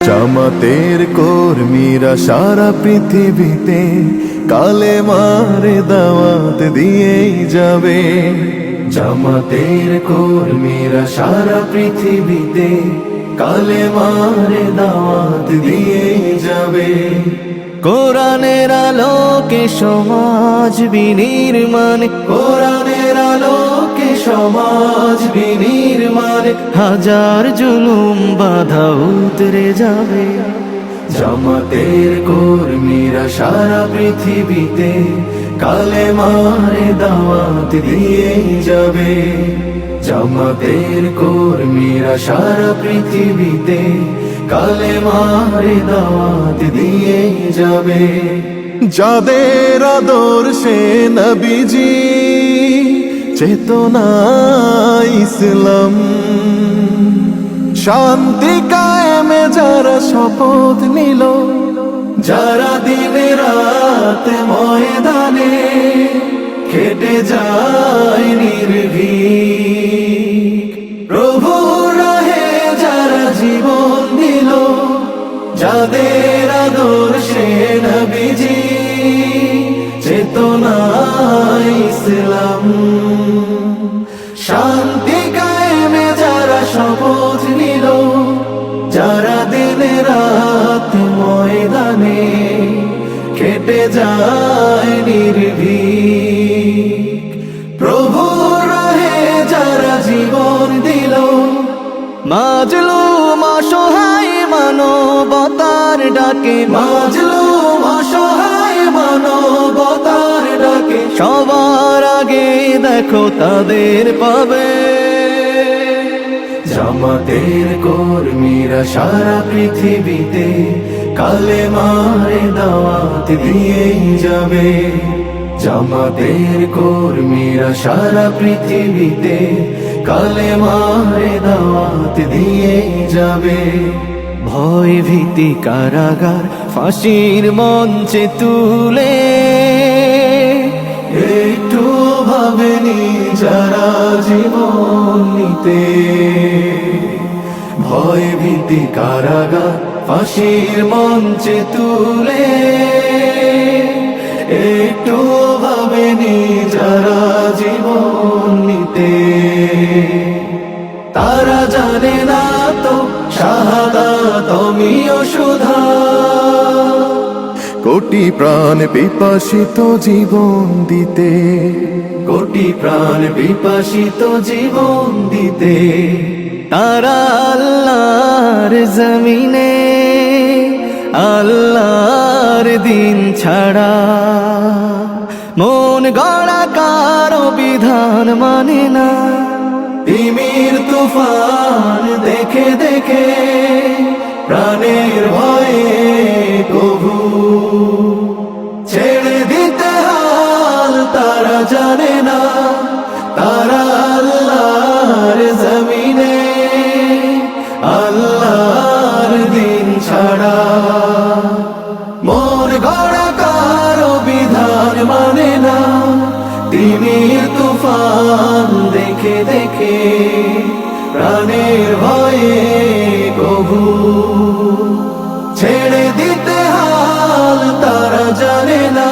জামাতের কর্মীরা সারা পৃথিবীতে কালেমার দাওয়াত দিয়েই যাবে। জামাতের কর্মীরা সারা পৃথিবীতে কালেমার দাওয়াত দিয়েই যাবে। কোরআনের আলোকে সমাজ বিনির্মাণ, কোরআনের আলোকে সমাজ বিনির্মাণ, হাজার জুলুম বাধা উতরে যাবে। জামাতের কর্মীরা সারা পৃথিবীতে কালেমার দাওয়াত দিয়েই যাবে। জামাতের কর্মীরা সারা পৃথিবীতে কালেমার দাওয়াত দিয়েই যাবে। যাদের আদর্শে নবীজি চেতনা ইসলাম, শান্তি কায়েমে যারা শপথ নিল, যারা দিনে রাত ময়দানে খেটে যায় নির্ভীক, প্রভু রাহে যারা জীবন দিল, যাদের আদর্শে নবীজি চেতনা ইসলাম, শান্তি কায়েমে যারা শপথ নিল, যারা দিনে রাত ময়দানে খেটে যায় নির্ভীক, প্রভু রাহে যারা জীবন দিল, মাজলুম অসহায় মানবতার ডাকে, মাজলুম অসহায় মানবতার ডাকে, সবার আগে দেখো তাদের পাবে। জামাতের কর্মীরা সারা পৃথিবীতে কালেমার দাওয়াত দিয়েই যাবে। জামাতের কর্মীরা সারা পৃথিবীতে কালেমার দাওয়াত দিয়েই যাবে। ভয় ভীতি কারাগার ফাঁসির মঞ্চে তুলে একটু ভাবেনি যারা জীবন নিতে। ভয় ভীতি কারাগার ফাঁসির মঞ্চে তুলে একটু ভাবেনি যারা জীবন নিতে। তারা জানে না তো শাহাদাত আমিও সুধা, কোটি প্রাণ বিপাসিত জীবন দিতে, কোটি প্রাণ বিপাসিত জীবন দিতে। তারা আল্লাহর জমিনে আল্লাহর দিন ছাড়া মন গড়া কারো বিধান মানে না। তিমির তুফান দেখে দেখে প্রাণের ভয়ে কবু ছেড়ে দিতে হাল তারা জানে না। তারা আল্লাহর জমিনে আল্লাহর দিন ছাড়া মন গড়া কারো বিধান মানে না। তিমির তুফান দেখে দেখে প্রাণের ভয়ে কবু ছেড়ে দিতে হাল তারা জানে না।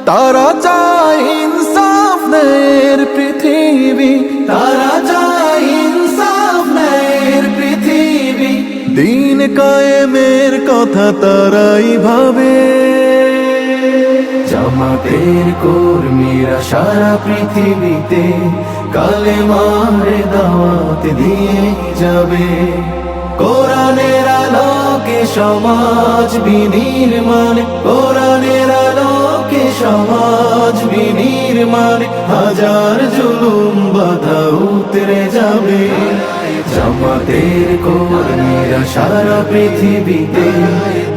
তারা চায় ইনসাফ ন্যায়ের পৃথিবী, তারা চায় ইনসাফ ন্যায়ের পৃথিবী। দিন কায়েমের কথা তারাই ভাবে। জামাতের কর্মীরা সারা পৃথিবীতে কালেমার দাওয়াত দিয়ে যাবে। কোরআনের আলোকে সমাজ বিনির্মাণ, কোরআনের আলোকে সমাজ বিনির্মাণ, হাজার জুলুম বাধা উতরে যাবে। জামাতের কর্মীরা সারা পৃথিবীতে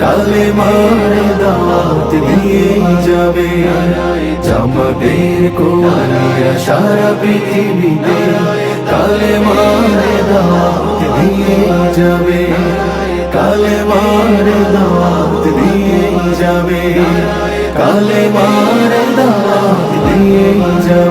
কালেমার দাওয়াত দিয়ে যাবে। জামাতের কর্মীরা সারা পৃথিবীতে কালেমার দাওয়াত দিয়ে যাবে। কালেমার দাওয়াত দিয়ে যাবে। কালেমার দাওয়াত দিয়ে যাবে।